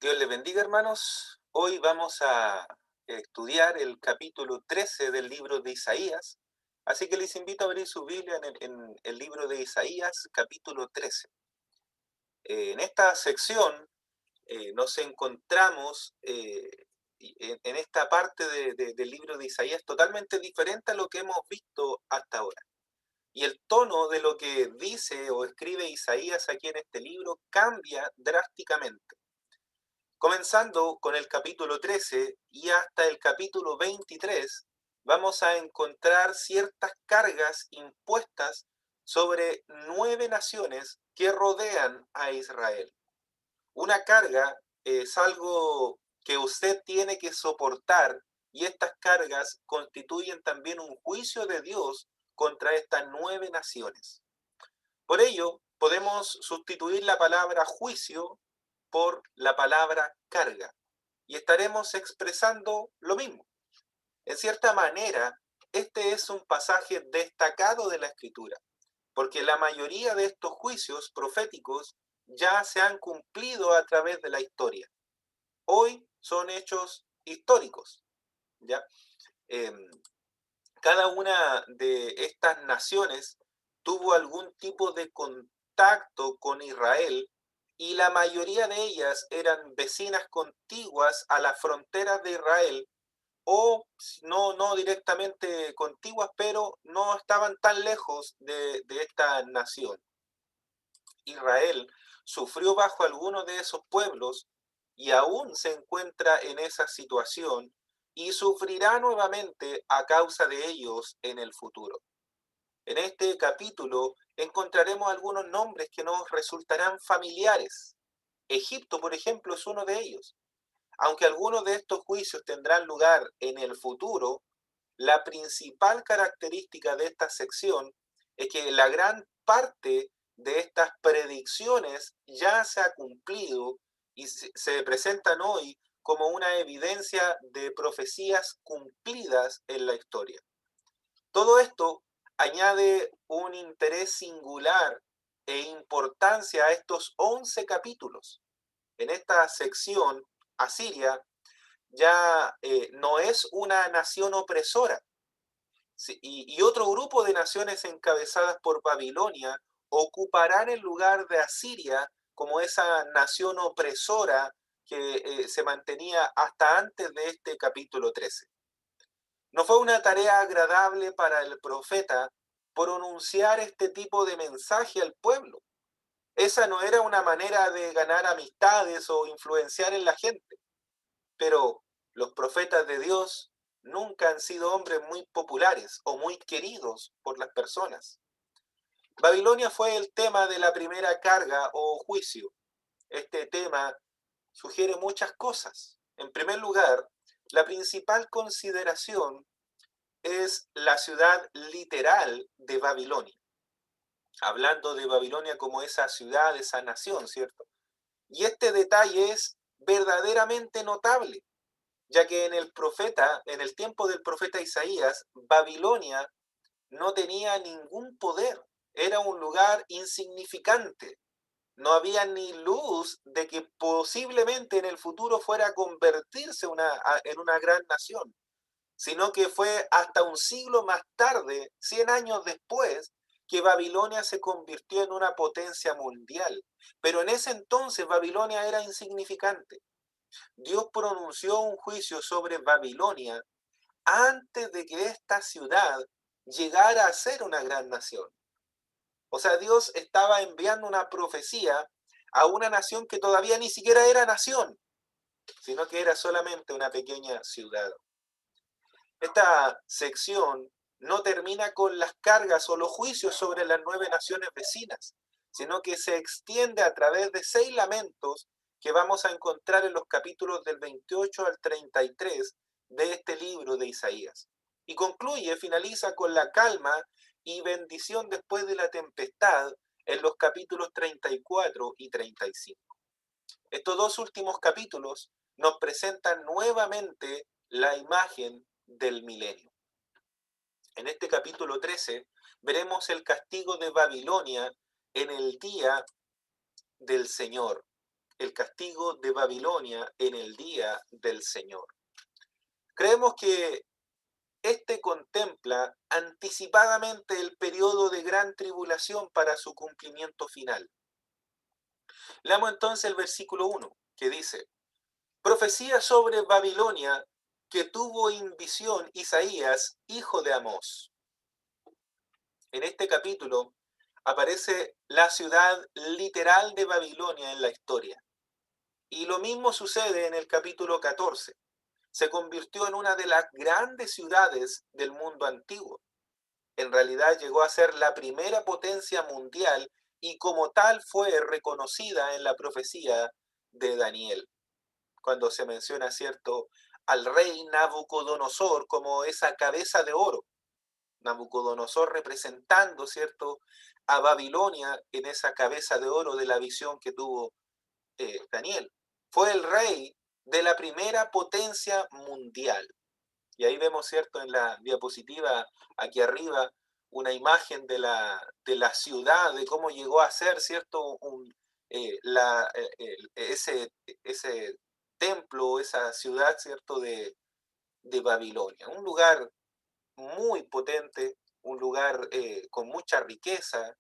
Dios les bendiga, hermanos. Hoy vamos a estudiar el capítulo 13 del libro de Isaías. Así que les invito a abrir su Biblia en el libro de Isaías, capítulo 13. En esta sección nos encontramos en esta parte del libro de Isaías totalmente diferente a lo que hemos visto hasta ahora. Y el tono de lo que dice o escribe Isaías aquí en este libro cambia drásticamente. Comenzando con el capítulo 13 y hasta el capítulo 23, vamos a encontrar ciertas cargas impuestas sobre 9 naciones que rodean a Israel. Una carga es algo que usted tiene que soportar, y estas cargas constituyen también un juicio de Dios contra estas 9 naciones. Por ello, podemos sustituir la palabra juicio por la palabra carga y estaremos expresando lo mismo. En cierta manera, este es un pasaje destacado de la Escritura, porque la mayoría de estos juicios proféticos ya se han cumplido a través de la historia. Hoy son hechos históricos, ¿ya? Em, Cada una de estas naciones tuvo algún tipo de contacto con Israel, y la mayoría de ellas eran vecinas contiguas a las fronteras de Israel, o no directamente contiguas, pero no estaban tan lejos de esta nación. Israel sufrió bajo algunos de esos pueblos y aún se encuentra en esa situación, y sufrirá nuevamente a causa de ellos en el futuro. En este capítulo encontraremos algunos nombres que nos resultarán familiares. Egipto, por ejemplo, es uno de ellos. Aunque algunos de estos juicios tendrán lugar en el futuro, la principal característica de esta sección es que la gran parte de estas predicciones ya se ha cumplido y se presentan hoy como una evidencia de profecías cumplidas en la historia. Todo esto añade un interés singular e importancia a estos 11 capítulos. En esta sección, Asiria ya no es una nación opresora, ¿sí? Y otro grupo de naciones encabezadas por Babilonia ocuparán el lugar de Asiria como esa nación opresora que se mantenía hasta antes de este capítulo 13. No fue una tarea agradable para el profeta pronunciar este tipo de mensaje al pueblo. Esa no era una manera de ganar amistades o influenciar en la gente, pero los profetas de Dios nunca han sido hombres muy populares o muy queridos por las personas. Babilonia fue el tema de la primera carga o juicio. Este tema sugiere muchas cosas. En primer lugar, la principal consideración es la ciudad literal de Babilonia, hablando de Babilonia como esa ciudad, esa nación, ¿cierto? Y este detalle es verdaderamente notable, ya que en el tiempo del profeta Isaías, Babilonia no tenía ningún poder, era un lugar insignificante. No había ni luz de que posiblemente en el futuro fuera a convertirse en una gran nación, sino que fue hasta un siglo más tarde, 100 años después, que Babilonia se convirtió en una potencia mundial. Pero en ese entonces Babilonia era insignificante. Dios pronunció un juicio sobre Babilonia antes de que esta ciudad llegara a ser una gran nación. O sea, Dios estaba enviando una profecía a una nación que todavía ni siquiera era nación, sino que era solamente una pequeña ciudad. Esta sección no termina con las cargas o los juicios sobre las 9 naciones vecinas, sino que se extiende a través de 6 lamentos que vamos a encontrar en los capítulos del 28 al 33 de este libro de Isaías. Y concluye, finaliza con la calma y bendición después de la tempestad en los capítulos 34 y 35. Estos dos últimos capítulos nos presentan nuevamente la imagen del milenio. En este capítulo 13 veremos el castigo de Babilonia en el día del Señor. el castigo de Babilonia en el día del Señor. Creemos que este contempla anticipadamente el periodo de gran tribulación para su cumplimiento final. Leamos entonces el versículo 1, que dice: profecía sobre Babilonia que tuvo en visión Isaías, hijo de Amós. En este capítulo aparece la ciudad literal de Babilonia en la historia. Y lo mismo sucede en el capítulo 14. Se convirtió en una de las grandes ciudades del mundo antiguo. En realidad llegó a ser la primera potencia mundial y como tal fue reconocida en la profecía de Daniel, cuando se menciona, ¿cierto?, al rey Nabucodonosor como esa cabeza de oro. Nabucodonosor representando, ¿cierto?, a Babilonia en esa cabeza de oro de la visión que tuvo Daniel. Fue el rey de la primera potencia mundial. Y ahí vemos, ¿cierto?, en la diapositiva aquí arriba, una imagen de la ciudad, de cómo llegó a ser, ¿cierto?, ese templo, esa ciudad, ¿cierto?, de Babilonia. Un lugar muy potente, un lugar con mucha riqueza,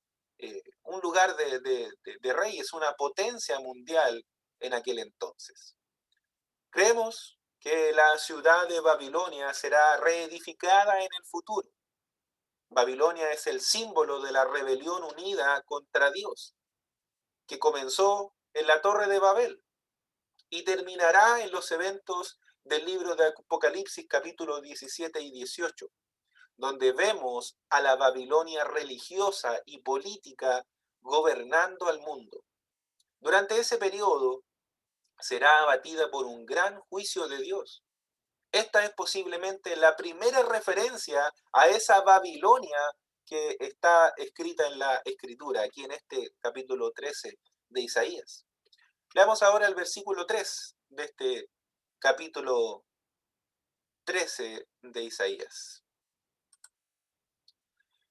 un lugar de reyes, una potencia mundial en aquel entonces. Creemos que la ciudad de Babilonia será reedificada en el futuro. Babilonia es el símbolo de la rebelión unida contra Dios, que comenzó en la Torre de Babel y terminará en los eventos del libro de Apocalipsis capítulos 17 y 18, donde vemos a la Babilonia religiosa y política gobernando al mundo. Durante ese periodo será abatida por un gran juicio de Dios. Esta es posiblemente la primera referencia a esa Babilonia que está escrita en la Escritura, aquí en este capítulo 13 de Isaías. Leamos ahora el versículo 3 de este capítulo 13 de Isaías.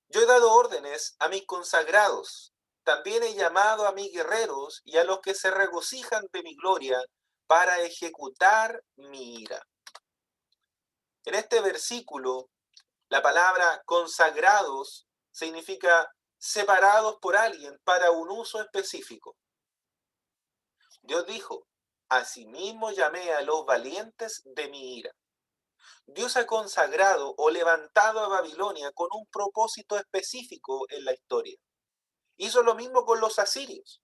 Yo he dado órdenes a mis consagrados, también he llamado a mis guerreros y a los que se regocijan de mi gloria para ejecutar mi ira. En este versículo, la palabra consagrados significa separados por alguien para un uso específico. Dios dijo: asimismo llamé a los valientes de mi ira. Dios ha consagrado o levantado a Babilonia con un propósito específico en la historia. Hizo lo mismo con los asirios.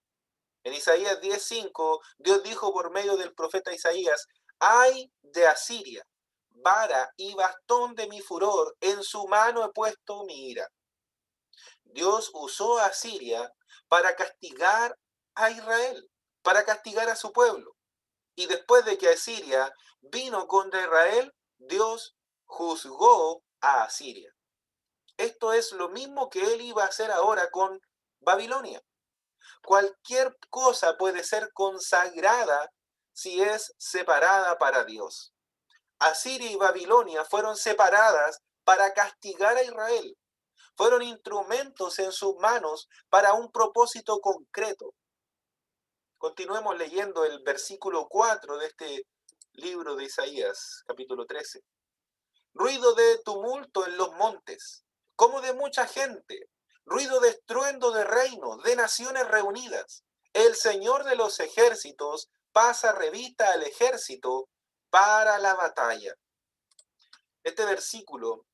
En Isaías 10:5, Dios dijo por medio del profeta Isaías: ay de Asiria, vara y bastón de mi furor, en su mano he puesto mi ira. Dios usó a Asiria para castigar a Israel, para castigar a su pueblo. Y después de que Asiria vino contra Israel, Dios juzgó a Asiria. Esto es lo mismo que él iba a hacer ahora con Babilonia. Cualquier cosa puede ser consagrada si es separada para Dios. Asiria y Babilonia fueron separadas para castigar a Israel. Fueron instrumentos en sus manos para un propósito concreto. Continuemos leyendo el versículo 4 de este libro de Isaías, capítulo 13. Ruido de tumulto en los montes, como de mucha gente, ruido de estruendo de reinos, de naciones reunidas. El Señor de los ejércitos pasa revista al ejército para la batalla. Este versículo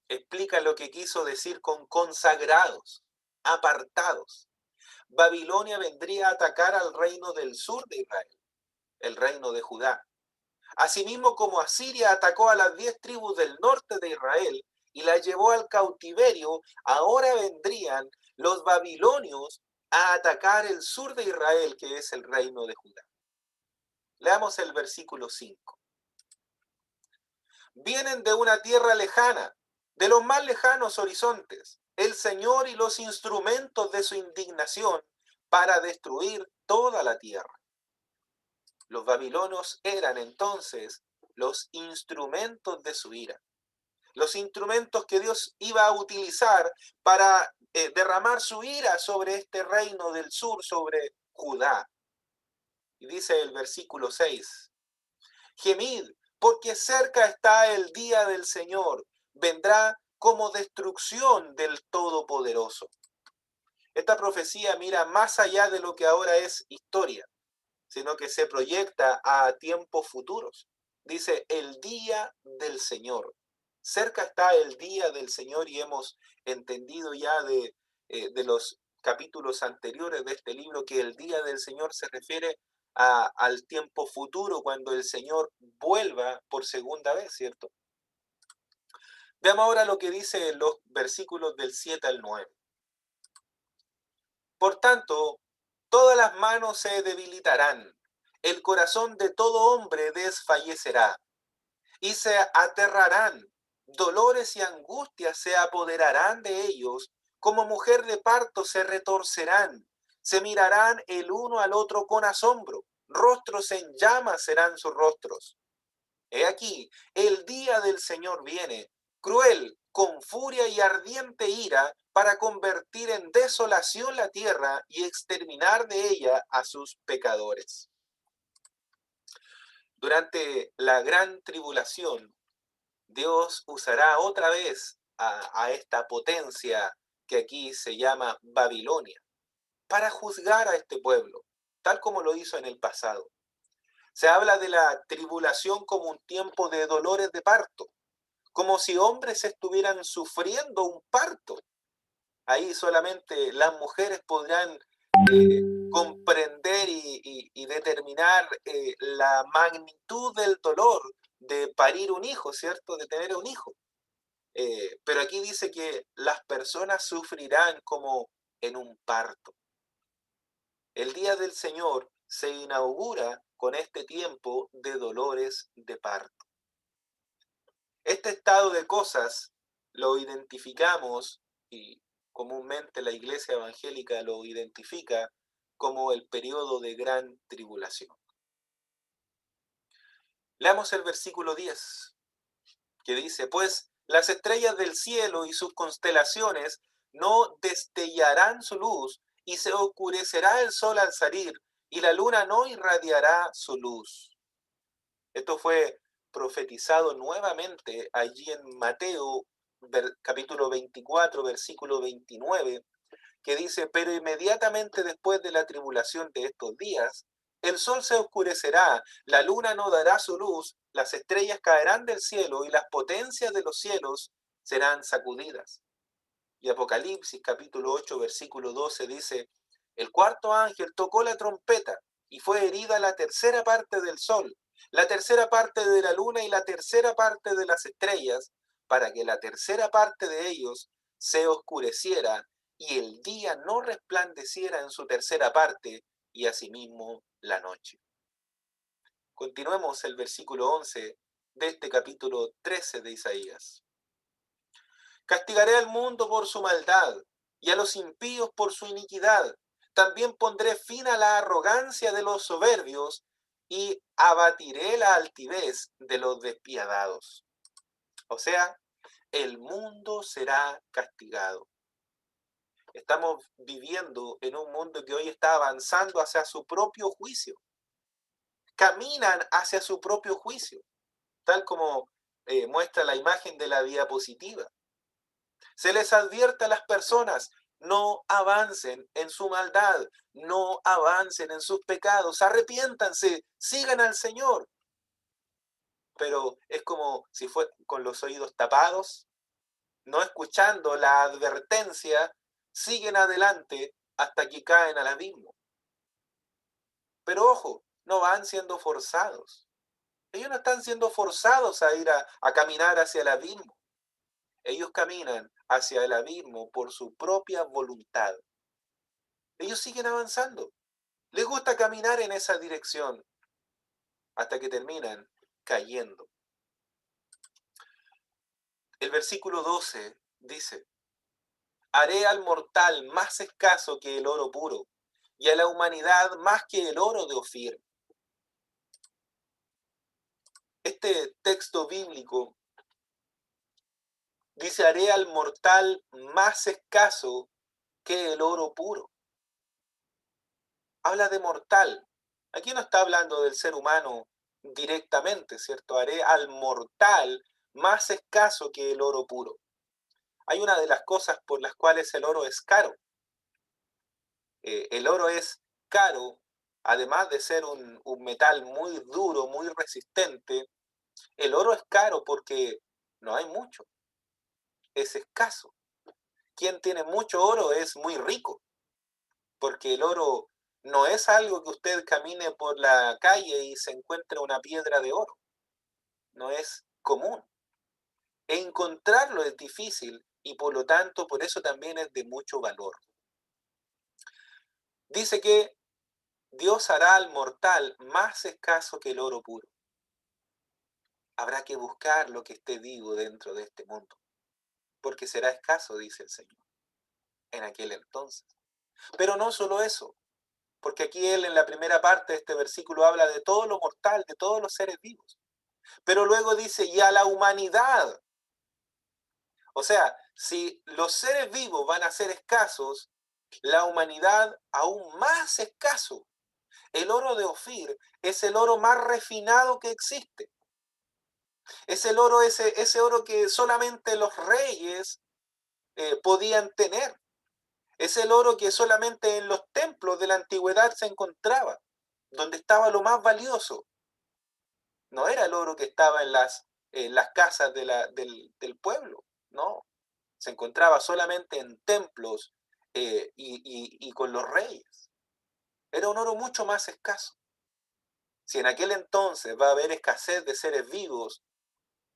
explica lo que quiso decir con consagrados, apartados. Babilonia vendría a atacar al reino del sur de Israel, el reino de Judá. Asimismo como Asiria atacó a las 10 tribus del norte de Israel y las llevó al cautiverio, ahora vendrían los babilonios a atacar el sur de Israel, que es el reino de Judá. Leamos el versículo 5. Vienen de una tierra lejana, de los más lejanos horizontes, el Señor y los instrumentos de su indignación para destruir toda la tierra. Los babilonios eran entonces los instrumentos de su ira, los instrumentos que Dios iba a utilizar para derramar su ira sobre este reino del sur, sobre Judá. Y dice el versículo 6, gemid, porque cerca está el día del Señor, vendrá como destrucción del Todopoderoso. Esta profecía mira más allá de lo que ahora es historia, sino que se proyecta a tiempos futuros. Dice, el día del Señor. Cerca está el día del Señor y hemos entendido ya de los capítulos anteriores de este libro que el día del Señor se refiere al tiempo futuro, cuando el Señor vuelva por segunda vez, ¿cierto? Veamos ahora lo que dice los versículos del 7 al 9. Por tanto, todas las manos se debilitarán, el corazón de todo hombre desfallecerá, y se aterrarán, dolores y angustias se apoderarán de ellos, como mujer de parto se retorcerán, se mirarán el uno al otro con asombro, rostros en llamas serán sus rostros. He aquí, el día del Señor viene, cruel, con furia y ardiente ira, para convertir en desolación la tierra y exterminar de ella a sus pecadores. Durante la gran tribulación, Dios usará otra vez a esta potencia que aquí se llama Babilonia, para juzgar a este pueblo, tal como lo hizo en el pasado. Se habla de la tribulación como un tiempo de dolores de parto, como si hombres estuvieran sufriendo un parto. Ahí solamente las mujeres podrán comprender y determinar la magnitud del dolor de parir un hijo, ¿cierto? De tener un hijo. Pero aquí dice que las personas sufrirán como en un parto. El día del Señor se inaugura con este tiempo de dolores de parto. Este estado de cosas lo identificamos, y comúnmente la Iglesia Evangélica lo identifica como el periodo de gran tribulación. Leamos el versículo 10, que dice, pues las estrellas del cielo y sus constelaciones no destellarán su luz, y se oscurecerá el sol al salir, y la luna no irradiará su luz. Esto fue profetizado nuevamente allí en Mateo capítulo 24, versículo 29, que dice, pero inmediatamente después de la tribulación de estos días, el sol se oscurecerá, la luna no dará su luz, las estrellas caerán del cielo y las potencias de los cielos serán sacudidas. Y Apocalipsis capítulo 8, versículo 12 dice, el cuarto ángel tocó la trompeta y fue herida la tercera parte del sol, la tercera parte de la luna y la tercera parte de las estrellas, para que la tercera parte de ellos se oscureciera y el día no resplandeciera en su tercera parte, y asimismo la noche. Continuemos el versículo 11 de este capítulo 13 de Isaías. Castigaré al mundo por su maldad y a los impíos por su iniquidad. También pondré fin a la arrogancia de los soberbios y abatiré la altivez de los despiadados. O sea, el mundo será castigado. Estamos viviendo en un mundo que hoy está avanzando hacia su propio juicio. Caminan hacia su propio juicio, tal como muestra la imagen de la diapositiva. Se les advierte a las personas, no avancen en su maldad, no avancen en sus pecados, arrepiéntanse, sigan al Señor. Pero es como si fue con los oídos tapados, no escuchando la advertencia, siguen adelante hasta que caen al abismo. Pero ojo, no van siendo forzados. Ellos no están siendo forzados a ir a caminar hacia el abismo. Ellos caminan hacia el abismo por su propia voluntad. Ellos siguen avanzando. Les gusta caminar en esa dirección hasta que terminan cayendo. El versículo 12 dice, haré al mortal más escaso que el oro puro, y a la humanidad más que el oro de Ofir. Este texto bíblico dice, haré al mortal más escaso que el oro puro. Habla de mortal. Aquí no está hablando del ser humano directamente, ¿cierto? Haré al mortal más escaso que el oro puro. Hay una de las cosas por las cuales el oro es caro. El oro es caro, además de ser un metal muy duro, muy resistente. El oro es caro porque no hay mucho, es escaso. Quien tiene mucho oro es muy rico, porque el oro no es algo que usted camine por la calle y se encuentre una piedra de oro, no es común. Encontrarlo es difícil y por lo tanto por eso también es de mucho valor. Dice que Dios hará al mortal más escaso que el oro puro. Habrá que buscar lo que esté vivo dentro de este mundo, porque será escaso, dice el Señor, en aquel entonces. Pero no solo eso, porque aquí él en la primera parte de este versículo habla de todo lo mortal, de todos los seres vivos. Pero luego dice, y a la humanidad. O sea, si los seres vivos van a ser escasos, la humanidad aún más escaso. El oro de Ofir es el oro más refinado que existe. Es el oro, ese oro que solamente los reyes podían tener. Es el oro que solamente en los templos de la antigüedad se encontraba, donde estaba lo más valioso. No era el oro que estaba en las casas del pueblo, no. Se encontraba solamente en templos y con los reyes. Era un oro mucho más escaso. Si en aquel entonces va a haber escasez de seres vivos,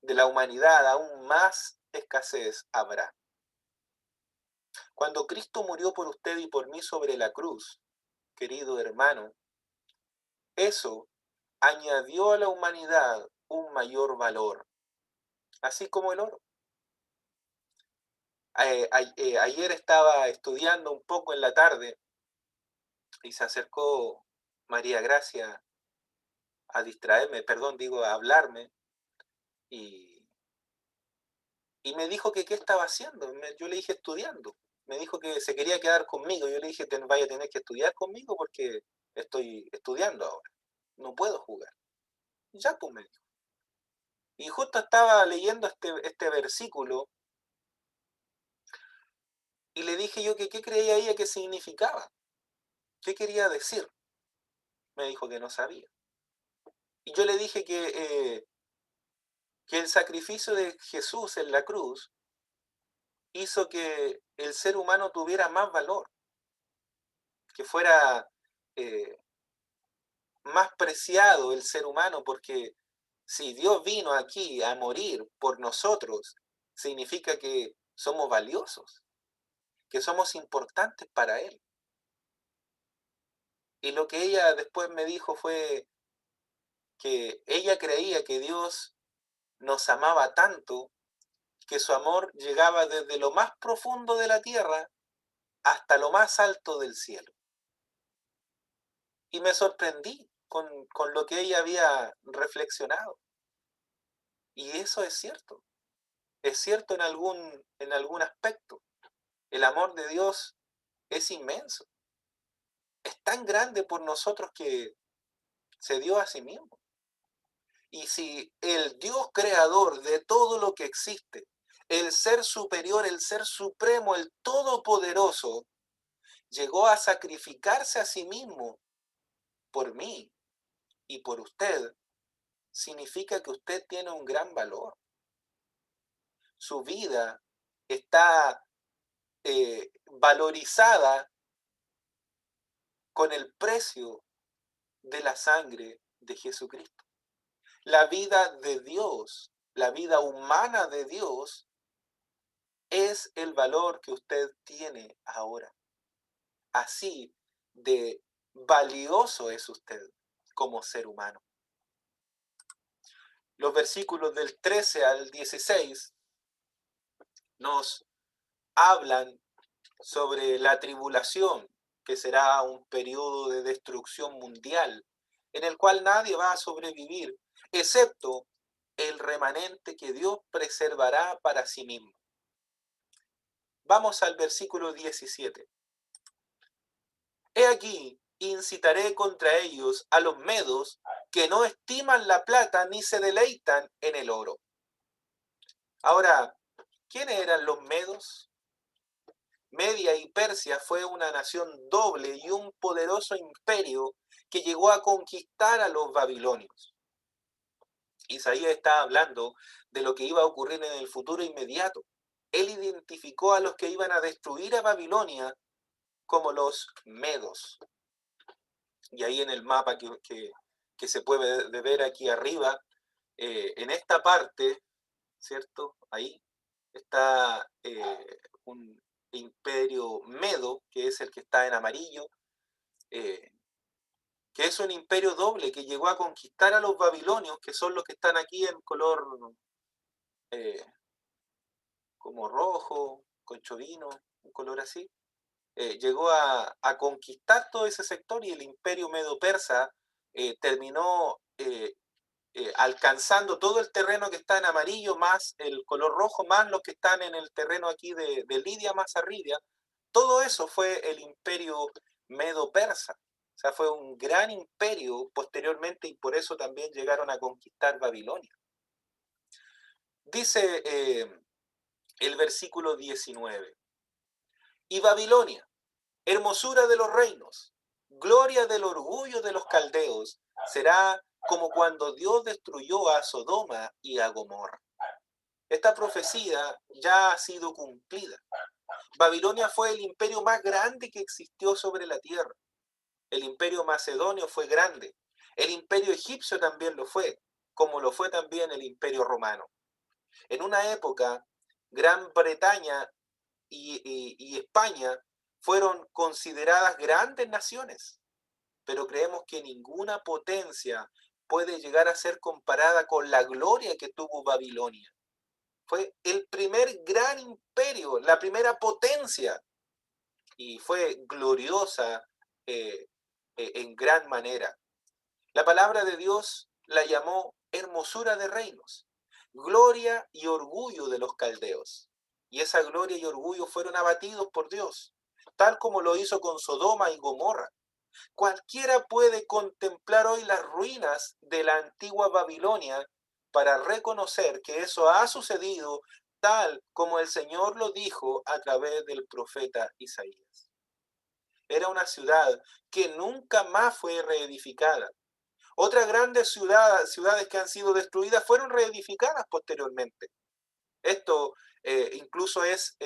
de la humanidad aún más escasez habrá. Cuando Cristo murió por usted y por mí sobre la cruz, querido hermano, eso añadió a la humanidad un mayor valor, así como el oro. Ayer estaba estudiando un poco en la tarde y se acercó María Gracia a distraerme, perdón, digo, a hablarme y, y me dijo que qué estaba haciendo. Yo le dije estudiando. Me dijo que se quería quedar conmigo. Yo le dije, vaya a tener que estudiar conmigo porque estoy estudiando ahora. No puedo jugar. Ya, pues me dijo. Y justo estaba leyendo este versículo y le dije yo que qué creía ella que significaba. ¿Qué quería decir? Me dijo que no sabía. Y yo le dije que el sacrificio de Jesús en la cruz hizo que el ser humano tuviera más valor, que fuera eh, más preciado el ser humano, porque si Dios vino aquí a morir por nosotros, significa que somos valiosos, que somos importantes para Él. Y lo que ella después me dijo fue que ella creía que Dios nos amaba tanto que su amor llegaba desde lo más profundo de la tierra hasta lo más alto del cielo. Y me sorprendí con lo que ella había reflexionado. Y eso es cierto en algún aspecto. El amor de Dios es inmenso, es tan grande por nosotros que se dio a sí mismo. Y si el Dios creador de todo lo que existe, el ser superior, el ser supremo, el todopoderoso, llegó a sacrificarse a sí mismo por mí y por usted, significa que usted tiene un gran valor. Su vida está valorizada con el precio de la sangre de Jesucristo. La vida de Dios, la vida humana de Dios, es el valor que usted tiene ahora. Así de valioso es usted como ser humano. Los versículos del 13 al 16 nos hablan sobre la tribulación, que será un periodo de destrucción mundial, en el cual nadie va a sobrevivir, excepto el remanente que Dios preservará para sí mismo. Vamos al versículo 17. He aquí, incitaré contra ellos a los medos que no estiman la plata ni se deleitan en el oro. Ahora, ¿quiénes eran los medos? Media y Persia fue una nación doble y un poderoso imperio que llegó a conquistar a los babilonios. Isaías está hablando de lo que iba a ocurrir en el futuro inmediato. Él identificó a los que iban a destruir a Babilonia como los medos. Y ahí en el mapa que se puede ver aquí arriba, en esta parte, ¿cierto? Ahí está un imperio medo, que es el que está en amarillo, eh, que es un imperio doble que llegó a conquistar a los babilonios, que son los que están aquí en color eh, como rojo, conchovino, un color así. Llegó a conquistar todo ese sector y el imperio medo-persa terminó alcanzando todo el terreno que está en amarillo, más el color rojo, más los que están en el terreno aquí de Lidia, más arriba. Todo eso fue el imperio medo-persa. O sea, fue un gran imperio posteriormente y por eso también llegaron a conquistar Babilonia. Dice el versículo 19. Y Babilonia, hermosura de los reinos, gloria del orgullo de los caldeos, será como cuando Dios destruyó a Sodoma y a Gomorra. Esta profecía ya ha sido cumplida. Babilonia fue el imperio más grande que existió sobre la tierra. El imperio macedonio fue grande. El imperio egipcio también lo fue, como lo fue también el imperio romano. En una época, Gran Bretaña y España fueron consideradas grandes naciones, pero creemos que ninguna potencia puede llegar a ser comparada con la gloria que tuvo Babilonia. Fue el primer gran imperio, la primera potencia, y fue gloriosa en gran manera. La palabra de Dios la llamó hermosura de reinos, gloria y orgullo de los caldeos. Y esa gloria y orgullo fueron abatidos por Dios, tal como lo hizo con Sodoma y Gomorra. Cualquiera puede contemplar hoy las ruinas de la antigua Babilonia para reconocer que eso ha sucedido tal como el Señor lo dijo a través del profeta Isaías. Era una ciudad que nunca más fue reedificada. Otras grandes ciudades que han sido destruidas fueron reedificadas posteriormente. Esto incluso es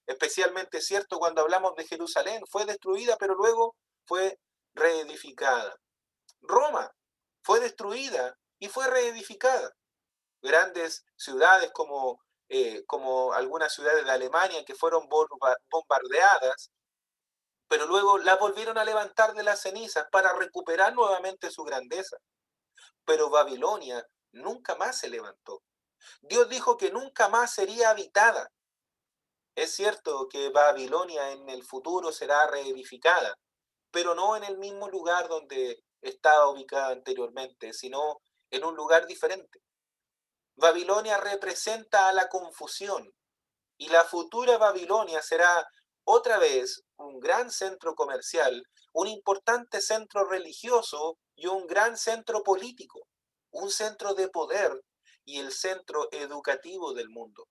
especialmente cierto cuando hablamos de Jerusalén. Fue destruida, pero luego fue reedificada. Roma fue destruida y fue reedificada. Grandes ciudades como algunas ciudades de Alemania que fueron bombardeadas, pero luego las volvieron a levantar de las cenizas para recuperar nuevamente su grandeza. Pero Babilonia nunca más se levantó. Dios dijo que nunca más sería habitada. Es cierto que Babilonia en el futuro será reedificada, pero no en el mismo lugar donde estaba ubicada anteriormente, sino en un lugar diferente. Babilonia representa a la confusión y la futura Babilonia será otra vez un gran centro comercial, un importante centro religioso y un gran centro político, un centro de poder y el centro educativo del mundo.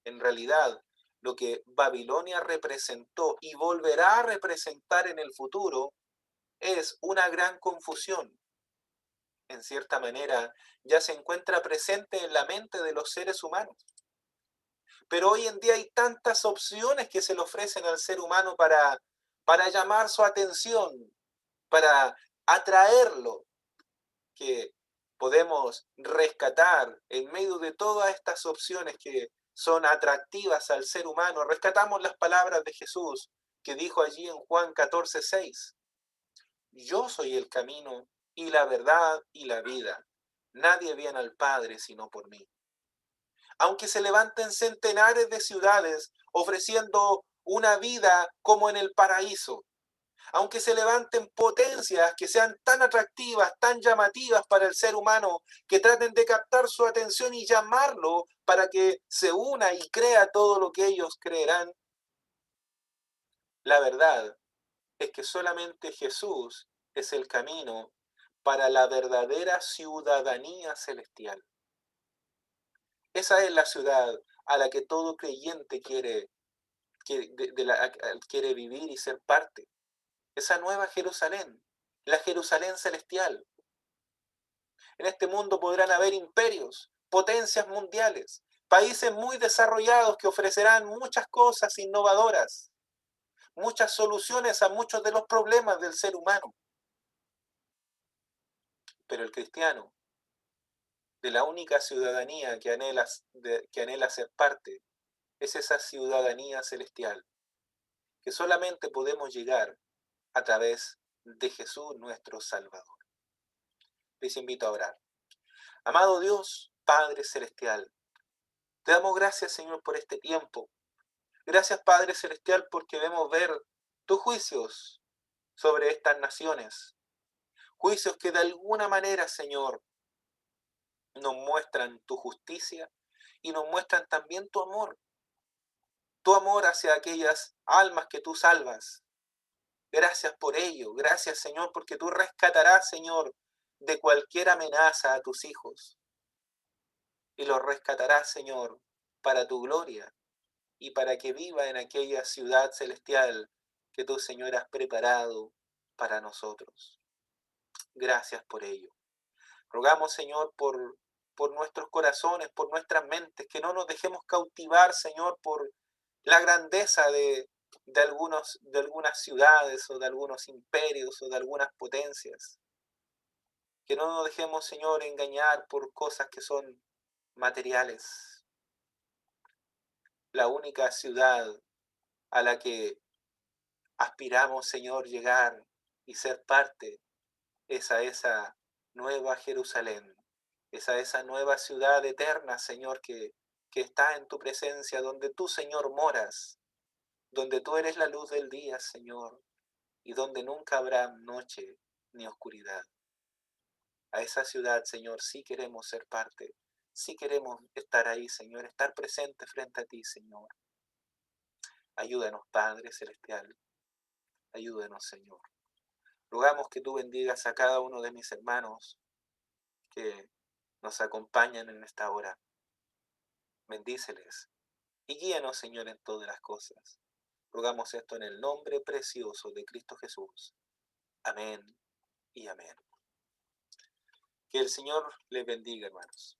En realidad, lo que Babilonia representó y volverá a representar en el futuro es una gran confusión. En cierta manera, ya se encuentra presente en la mente de los seres humanos. Pero hoy en día hay tantas opciones que se le ofrecen al ser humano para llamar su atención, para atraerlo, que podemos rescatar en medio de todas estas opciones que son atractivas al ser humano. Rescatamos las palabras de Jesús que dijo allí en Juan 14:6. Yo soy el camino y la verdad y la vida. Nadie viene al Padre sino por mí. Aunque se levanten centenares de ciudades ofreciendo una vida como en el paraíso, aunque se levanten potencias que sean tan atractivas, tan llamativas para el ser humano, que traten de captar su atención y llamarlo para que se una y crea todo lo que ellos creerán, la verdad es que solamente Jesús es el camino para la verdadera ciudadanía celestial. Esa es la ciudad a la que todo creyente quiere vivir y ser parte. Esa nueva Jerusalén, la Jerusalén celestial. En este mundo podrán haber imperios, potencias mundiales, países muy desarrollados que ofrecerán muchas cosas innovadoras, muchas soluciones a muchos de los problemas del ser humano. Pero el cristiano, de la única ciudadanía que anhela ser parte, es esa ciudadanía celestial, que solamente podemos llegar a través de Jesús nuestro Salvador. Les invito a orar. Amado Dios, Padre Celestial, te damos gracias, Señor, por este tiempo. Gracias, Padre Celestial, porque debemos ver tus juicios sobre estas naciones. Juicios que de alguna manera, Señor, nos muestran tu justicia y nos muestran también tu amor hacia aquellas almas que tú salvas. Gracias por ello, gracias, Señor, porque tú rescatarás, Señor, de cualquier amenaza a tus hijos y los rescatarás, Señor, para tu gloria y para que viva en aquella ciudad celestial que tú, Señor, has preparado para nosotros. Gracias por ello. Rogamos, Señor, por nuestros corazones, por nuestras mentes, que no nos dejemos cautivar, Señor, por la grandeza de algunas ciudades o de algunos imperios o de algunas potencias. Que no nos dejemos, Señor, engañar por cosas que son materiales. La única ciudad a la que aspiramos, Señor, llegar y ser parte es a esa nueva Jerusalén, es a esa nueva ciudad eterna, Señor, que está en tu presencia, donde tú, Señor, moras, donde tú eres la luz del día, Señor, y donde nunca habrá noche ni oscuridad. A esa ciudad, Señor, sí queremos ser parte, sí queremos estar ahí, Señor, estar presente frente a ti, Señor. Ayúdanos, Padre Celestial, ayúdanos, Señor. Rogamos que tú bendigas a cada uno de mis hermanos que nos acompañan en esta hora. Bendíceles y guíanos, Señor, en todas las cosas. Rogamos esto en el nombre precioso de Cristo Jesús. Amén y amén. Que el Señor les bendiga, hermanos.